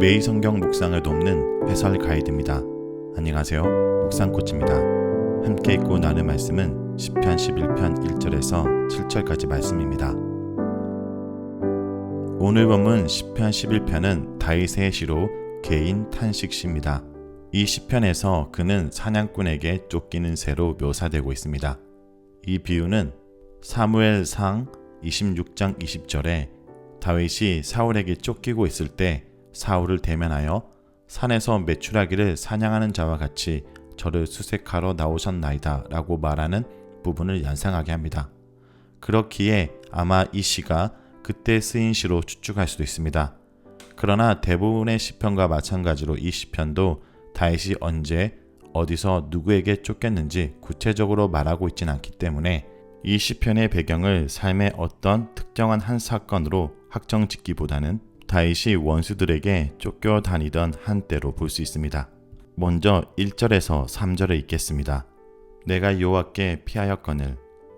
매일 성경 묵상을 돕는 해설 가이드입니다. 안녕하세요. 묵상코치입니다. 함께 읽고 나눌 말씀은 시편 11편 1절에서 7절까지 말씀입니다. 오늘 본문 시편 11편은 다윗의 시로 개인 탄식시입니다. 이 시편에서 그는 사냥꾼에게 쫓기는 새로 묘사되고 있습니다. 이 비유는 사무엘상 26장 20절에 다윗이 사울에게 쫓기고 있을 때 사울을 대면하여 산에서 메추라기를 사냥하는 자와 같이 저를 수색하러 나오셨나이다 라고 말하는 부분을 연상하게 합니다. 그렇기에 아마 이 시가 그때 쓰인 시로 추측할 수도 있습니다. 그러나 대부분의 시편과 마찬가지로 이 시편도 다윗이 언제 어디서 누구에게 쫓겼는지 구체적으로 말하고 있진 않기 때문에 이 시편의 배경을 삶의 어떤 특정한 한 사건으로 확정짓기보다는 다윗이 원수들에게 쫓겨다니던 한때로 볼 수 있습니다. 먼저 1절에서 3절에 읽겠습니다. 내가 여호와께 피하였거늘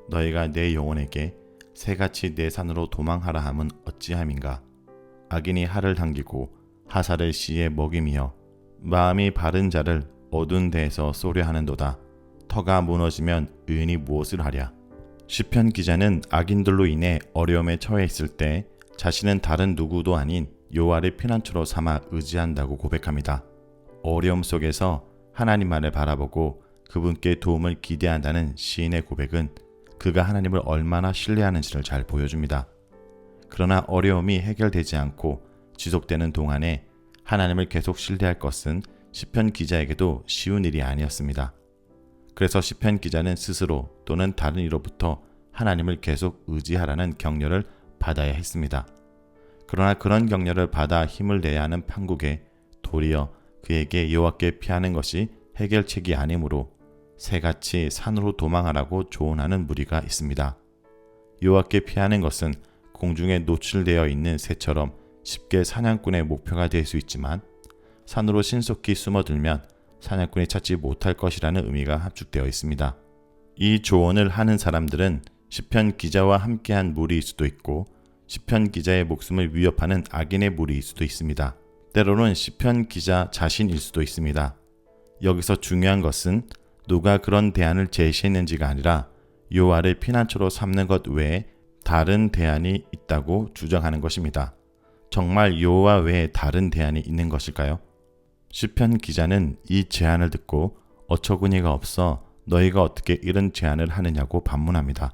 너희가 내 영혼에게 새같이 내 산으로 도망하라 함은 어찌함인가. 악인이 활을 당기고 하살을 씨에 먹임이여 마음이 바른 자를 어두운 데에서 쏘려 하는도다. 터가 무너지면 의인이 무엇을 하랴. 시편 기자는 악인들로 인해 어려움에 처해 있을 때 자신은 다른 누구도 아닌 여호와를 피난처로 삼아 의지한다고 고백합니다. 어려움 속에서 하나님만을 바라보고 그분께 도움을 기대한다는 시인의 고백은 그가 하나님을 얼마나 신뢰하는지를 잘 보여줍니다. 그러나 어려움이 해결되지 않고 지속되는 동안에 하나님을 계속 신뢰할 것은 시편 기자에게도 쉬운 일이 아니었습니다. 그래서 시편 기자는 스스로 또는 다른 이로부터 하나님을 계속 의지하라는 격려를 받아야 했습니다. 그러나 그런 격려를 받아 힘을 내야 하는 판국에 도리어 그에게 여호와께 피하는 것이 해결책이 아니므로 새같이 산으로 도망하라고 조언하는 무리가 있습니다. 여호와께 피하는 것은 공중에 노출되어 있는 새처럼 쉽게 사냥꾼의 목표가 될 수 있지만 산으로 신속히 숨어들면 사냥꾼이 찾지 못할 것이라는 의미가 합축되어 있습니다. 이 조언을 하는 사람들은 시편 기자와 함께한 무리일 수도 있고 시편 기자의 목숨을 위협하는 악인의 무리일 수도 있습니다. 때로는 시편 기자 자신일 수도 있습니다. 여기서 중요한 것은 누가 그런 대안을 제시했는지가 아니라 여호와를 피난처로 삼는 것 외에 다른 대안이 있다고 주장하는 것입니다. 정말 여호와 외에 다른 대안이 있는 것일까요? 시편 기자는 이 제안을 듣고 어처구니가 없어 너희가 어떻게 이런 제안을 하느냐고 반문합니다.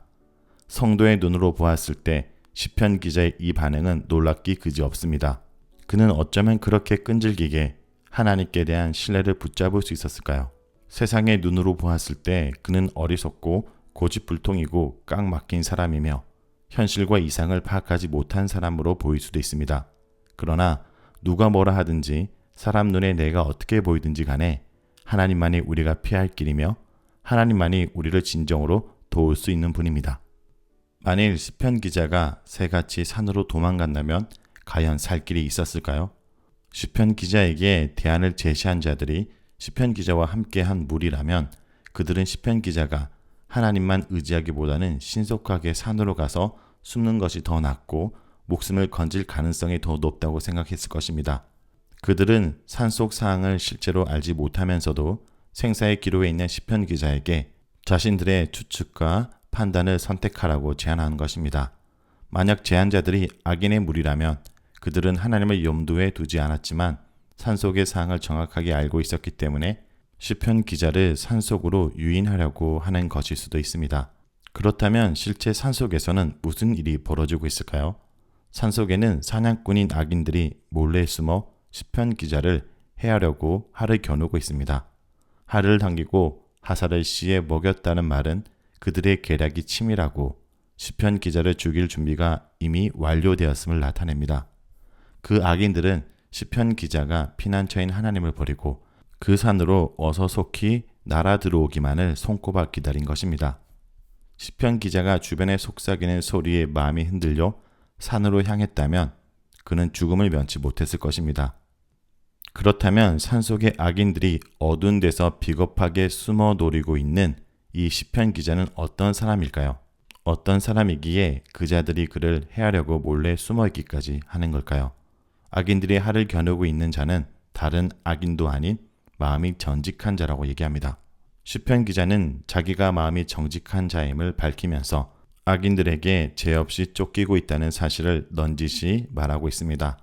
성도의 눈으로 보았을 때 시편 기자의 이 반응은 놀랍기 그지없습니다. 그는 어쩌면 그렇게 끈질기게 하나님께 대한 신뢰를 붙잡을 수 있었을까요? 세상의 눈으로 보았을 때 그는 어리석고 고집불통이고 깡 막힌 사람이며 현실과 이상을 파악하지 못한 사람으로 보일 수도 있습니다. 그러나 누가 뭐라 하든지 사람 눈에 내가 어떻게 보이든지 간에 하나님만이 우리가 피할 길이며 하나님만이 우리를 진정으로 도울 수 있는 분입니다. 만일 시편 기자가 새같이 산으로 도망간다면 과연 살 길이 있었을까요? 시편 기자에게 대안을 제시한 자들이 시편 기자와 함께한 무리라면 그들은 시편 기자가 하나님만 의지하기보다는 신속하게 산으로 가서 숨는 것이 더 낫고 목숨을 건질 가능성이 더 높다고 생각했을 것입니다. 그들은 산속 사항을 실제로 알지 못하면서도 생사의 기로에 있는 시편 기자에게 자신들의 추측과 판단을 선택하라고 제안한 것입니다. 만약 제안자들이 악인의 무리라면 그들은 하나님을 염두에 두지 않았지만 산속의 사항을 정확하게 알고 있었기 때문에 시편 기자를 산속으로 유인하려고 하는 것일 수도 있습니다. 그렇다면 실제 산속에서는 무슨 일이 벌어지고 있을까요? 산속에는 사냥꾼인 악인들이 몰래 숨어 시편 기자를 해하려고 활을 겨누고 있습니다. 활을 당기고 하살을 씨에 먹였다는 말은 그들의 계략이 치밀하고 시편 기자를 죽일 준비가 이미 완료되었음을 나타냅니다. 그 악인들은 시편 기자가 피난처인 하나님을 버리고 그 산으로 어서 속히 날아 들어오기만을 손꼽아 기다린 것입니다. 시편 기자가 주변에 속삭이는 소리에 마음이 흔들려 산으로 향했다면 그는 죽음을 면치 못했을 것입니다. 그렇다면 산속의 악인들이 어두운 데서 비겁하게 숨어 노리고 있는 이 시편 기자는 어떤 사람일까요? 어떤 사람이기에 그자들이 그를 해하려고 몰래 숨어 있기까지 하는 걸까요? 악인들이 하를 겨누고 있는 자는 다른 악인도 아닌 마음이 정직한 자라고 얘기합니다. 시편 기자는 자기가 마음이 정직한 자임을 밝히면서 악인들에게 죄 없이 쫓기고 있다는 사실을 넌지시 말하고 있습니다.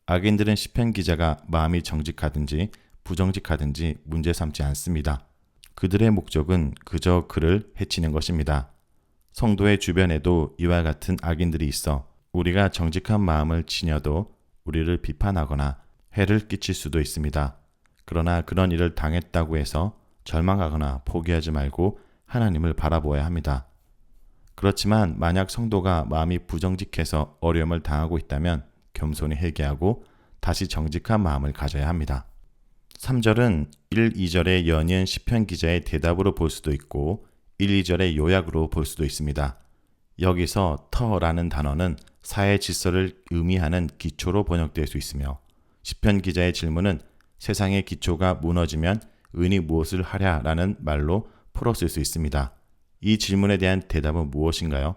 악인들은 시편 기자가 마음이 정직하든지 부정직하든지 문제 삼지 않습니다. 그들의 목적은 그저 그를 해치는 것입니다. 성도의 주변에도 이와 같은 악인들이 있어 우리가 정직한 마음을 지녀도 우리를 비판하거나 해를 끼칠 수도 있습니다. 그러나 그런 일을 당했다고 해서 절망하거나 포기하지 말고 하나님을 바라보아야 합니다. 그렇지만 만약 성도가 마음이 부정직해서 어려움을 당하고 있다면 겸손히 회개하고 다시 정직한 마음을 가져야 합니다. 3절은 1, 2절의 연이은 시편 기자의 대답으로 볼 수도 있고 1, 2절의 요약으로 볼 수도 있습니다. 여기서 터라는 단어는 사회 질서를 의미하는 기초로 번역될 수 있으며 시편 기자의 질문은 세상의 기초가 무너지면 의인이 무엇을 하랴라는 말로 풀었을 수 있습니다. 이 질문에 대한 대답은 무엇인가요?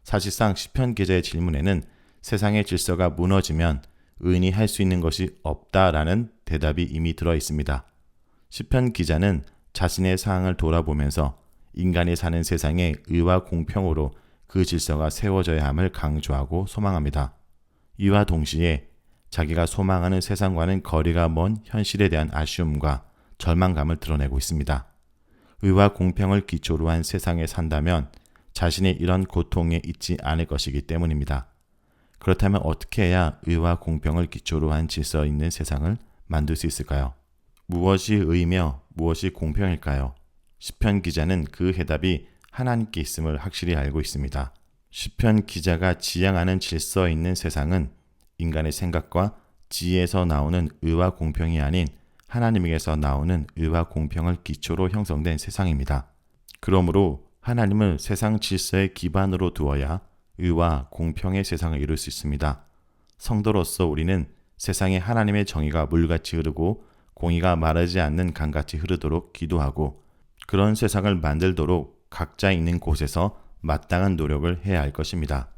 사실상 시편 기자의 질문에는 세상의 질서가 무너지면 의인이 할 수 있는 것이 없다라는 대답이 이미 들어 있습니다. 시편 기자는 자신의 상황을 돌아보면서 인간이 사는 세상에 의와 공평으로 그 질서가 세워져야 함을 강조하고 소망합니다. 이와 동시에 자기가 소망하는 세상과는 거리가 먼 현실에 대한 아쉬움과 절망감을 드러내고 있습니다. 의와 공평을 기초로 한 세상에 산다면 자신이 이런 고통에 있지 않을 것이기 때문입니다. 그렇다면 어떻게 해야 의와 공평을 기초로 한 질서 있는 세상을 만들 수 있을까요? 무엇이 의이며 무엇이 공평일까요? 시편 기자는 그 해답이 하나님께 있음을 확실히 알고 있습니다. 시편 기자가 지향하는 질서 있는 세상은 인간의 생각과 지혜에서 나오는 의와 공평이 아닌 하나님에게서 나오는 의와 공평을 기초로 형성된 세상입니다. 그러므로 하나님을 세상 질서의 기반으로 두어야 의와 공평의 세상을 이룰 수 있습니다. 성도로서 우리는 세상에 하나님의 정의가 물같이 흐르고 공의가 마르지 않는 강같이 흐르도록 기도하고 그런 세상을 만들도록 각자 있는 곳에서 마땅한 노력을 해야 할 것입니다.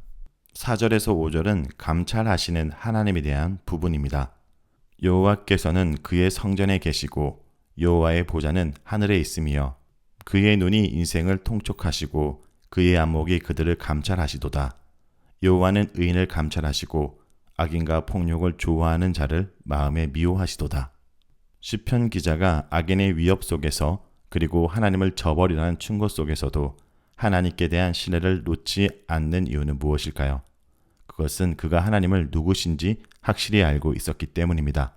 4절에서 5절은 감찰하시는 하나님에 대한 부분입니다. 여호와께서는 그의 성전에 계시고 여호와의 보좌는 하늘에 있으며 그의 눈이 인생을 통촉하시고 그의 안목이 그들을 감찰하시도다. 여호와는 의인을 감찰하시고 악인과 폭력을 좋아하는 자를 마음에 미워하시도다. 시편 기자가 악인의 위협 속에서 그리고 하나님을 저버리라는 충고 속에서도 하나님께 대한 신뢰를 놓지 않는 이유는 무엇일까요? 그것은 그가 하나님을 누구신지 확실히 알고 있었기 때문입니다.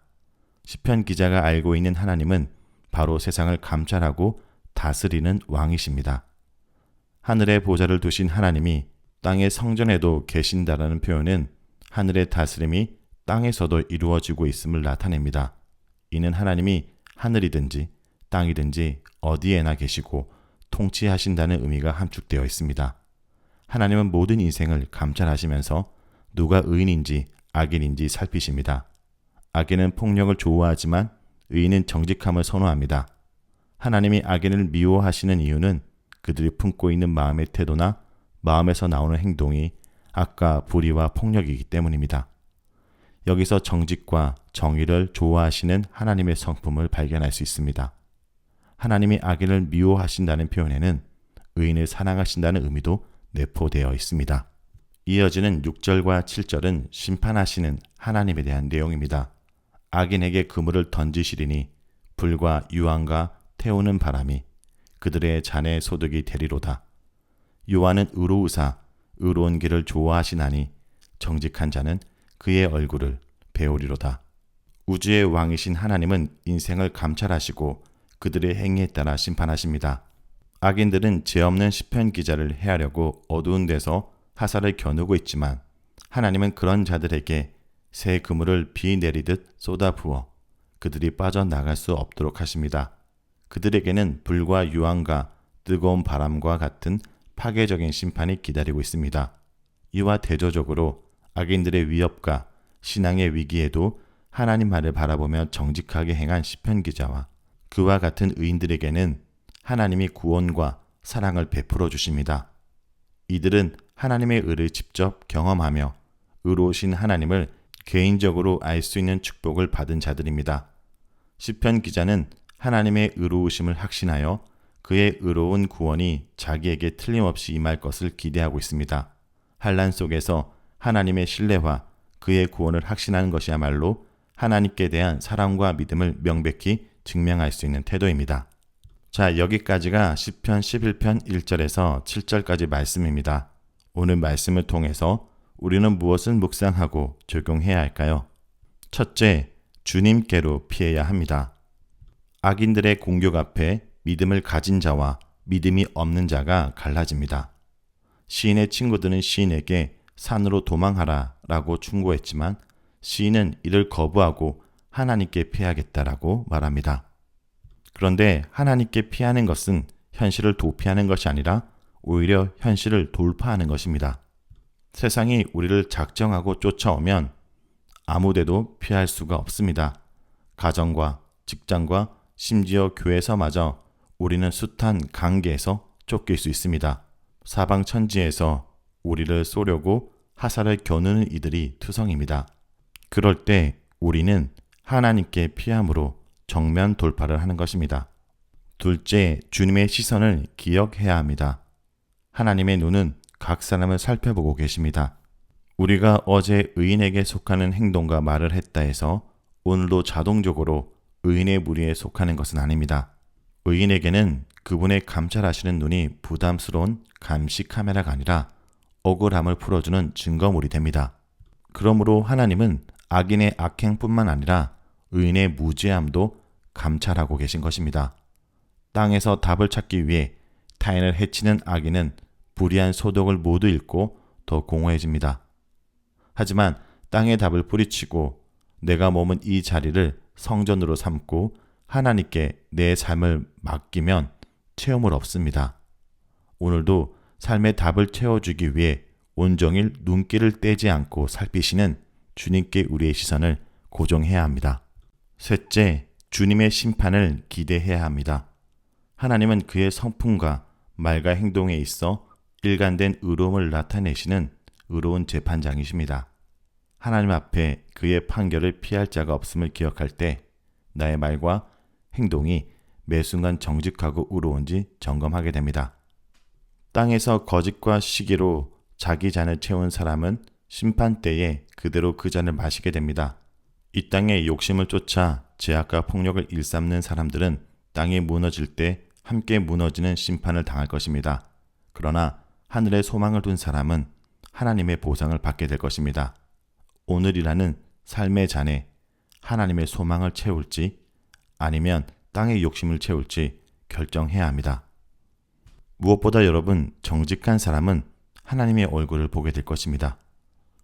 시편 기자가 알고 있는 하나님은 바로 세상을 감찰하고 다스리는 왕이십니다. 하늘의 보좌를 두신 하나님이 땅의 성전에도 계신다라는 표현은 하늘의 다스림이 땅에서도 이루어지고 있음을 나타냅니다. 이는 하나님이 하늘이든지 땅이든지 어디에나 계시고 통치하신다는 의미가 함축되어 있습니다. 하나님은 모든 인생을 감찰하시면서 누가 의인인지 악인인지 살피십니다. 악인은 폭력을 좋아하지만 의인은 정직함을 선호합니다. 하나님이 악인을 미워하시는 이유는 그들이 품고 있는 마음의 태도나 마음에서 나오는 행동이 악과 불의와 폭력이기 때문입니다. 여기서 정직과 정의를 좋아하시는 하나님의 성품을 발견할 수 있습니다. 하나님이 악인을 미워하신다는 표현에는 의인을 사랑하신다는 의미도 내포되어 있습니다. 이어지는 6절과 7절은 심판하시는 하나님에 대한 내용입니다. 악인에게 그물을 던지시리니 불과 유황과 태우는 바람이 그들의 잔의 소득이 되리로다. 여호와는 의로우사 의로운 길을 좋아하시나니 정직한 자는 그의 얼굴을 배우리로다. 우주의 왕이신 하나님은 인생을 감찰하시고 그들의 행위에 따라 심판하십니다. 악인들은 죄 없는 시편 기자를 해하려고 어두운 데서 화살을 겨누고 있지만 하나님은 그런 자들에게 새 그물을 비 내리듯 쏟아부어 그들이 빠져나갈 수 없도록 하십니다. 그들에게는 불과 유황과 뜨거운 바람과 같은 파괴적인 심판이 기다리고 있습니다. 이와 대조적으로 악인들의 위협과 신앙의 위기에도 하나님 말을 바라보며 정직하게 행한 시편 기자와 그와 같은 의인들에게는 하나님이 구원과 사랑을 베풀어 주십니다. 이들은 하나님의 의를 직접 경험하며 의로우신 하나님을 개인적으로 알 수 있는 축복을 받은 자들입니다. 시편 기자는 하나님의 의로우심을 확신하여 그의 의로운 구원이 자기에게 틀림없이 임할 것을 기대하고 있습니다. 환난 속에서 하나님의 신뢰와 그의 구원을 확신하는 것이야말로 하나님께 대한 사랑과 믿음을 명백히 증명할 수 있는 태도입니다. 자, 여기까지가 시편 11편 1절에서 7절까지 말씀입니다. 오늘 말씀을 통해서 우리는 무엇을 묵상하고 적용해야 할까요? 첫째, 주님께로 피해야 합니다. 악인들의 공격 앞에 믿음을 가진 자와 믿음이 없는 자가 갈라집니다. 시인의 친구들은 시인에게 산으로 도망하라 라고 충고했지만 시인은 이를 거부하고 하나님께 피하겠다라고 말합니다. 그런데 하나님께 피하는 것은 현실을 도피하는 것이 아니라 오히려 현실을 돌파하는 것입니다. 세상이 우리를 작정하고 쫓아오면 아무데도 피할 수가 없습니다. 가정과 직장과 심지어 교회에서마저 우리는 숱한 관계에서 쫓길 수 있습니다. 사방천지에서 우리를 쏘려고 화살을 겨누는 이들이 투성입니다. 그럴 때 우리는 하나님께 피함으로 정면 돌파를 하는 것입니다. 둘째, 주님의 시선을 기억해야 합니다. 하나님의 눈은 각 사람을 살펴보고 계십니다. 우리가 어제 의인에게 속하는 행동과 말을 했다 해서 오늘도 자동적으로 의인의 무리에 속하는 것은 아닙니다. 의인에게는 그분의 감찰하시는 눈이 부담스러운 감시 카메라가 아니라 억울함을 풀어주는 증거물이 됩니다. 그러므로 하나님은 악인의 악행뿐만 아니라 의인의 무죄함도 감찰하고 계신 것입니다. 땅에서 답을 찾기 위해 타인을 해치는 악인은 불의한 소득을 모두 잃고 더 공허해집니다. 하지만 땅의 답을 뿌리치고 내가 머문 이 자리를 성전으로 삼고 하나님께 내 삶을 맡기면 체험을 얻습니다. 오늘도 삶의 답을 채워주기 위해 온종일 눈길을 떼지 않고 살피시는 주님께 우리의 시선을 고정해야 합니다. 셋째, 주님의 심판을 기대해야 합니다. 하나님은 그의 성품과 말과 행동에 있어 일관된 의로움을 나타내시는 의로운 재판장이십니다. 하나님 앞에 그의 판결을 피할 자가 없음을 기억할 때 나의 말과 행동이 매 순간 정직하고 의로운지 점검하게 됩니다. 땅에서 거짓과 시기로 자기 잔을 채운 사람은 심판 때에 그대로 그 잔을 마시게 됩니다. 이 땅의 욕심을 쫓아 죄악과 폭력을 일삼는 사람들은 땅이 무너질 때 함께 무너지는 심판을 당할 것입니다. 그러나 하늘에 소망을 둔 사람은 하나님의 보상을 받게 될 것입니다. 오늘이라는 삶의 잔에 하나님의 소망을 채울지 아니면 땅의 욕심을 채울지 결정해야 합니다. 무엇보다 여러분, 정직한 사람은 하나님의 얼굴을 보게 될 것입니다.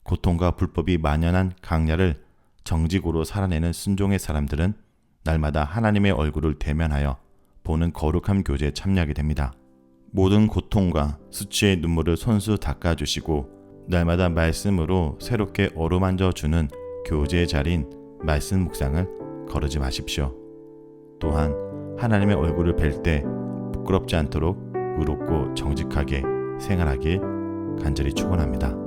고통과 불법이 만연한 강야를 정직으로 살아내는 순종의 사람들은 날마다 하나님의 얼굴을 대면하여 보는 거룩한 교제에 참여하게 됩니다. 모든 고통과 수치의 눈물을 손수 닦아주시고 날마다 말씀으로 새롭게 어루만져 주는 교제의 자리인 말씀 묵상을 거르지 마십시오. 또한 하나님의 얼굴을 뵐 때 부끄럽지 않도록 의롭고 정직하게 생활하길 간절히 축원합니다.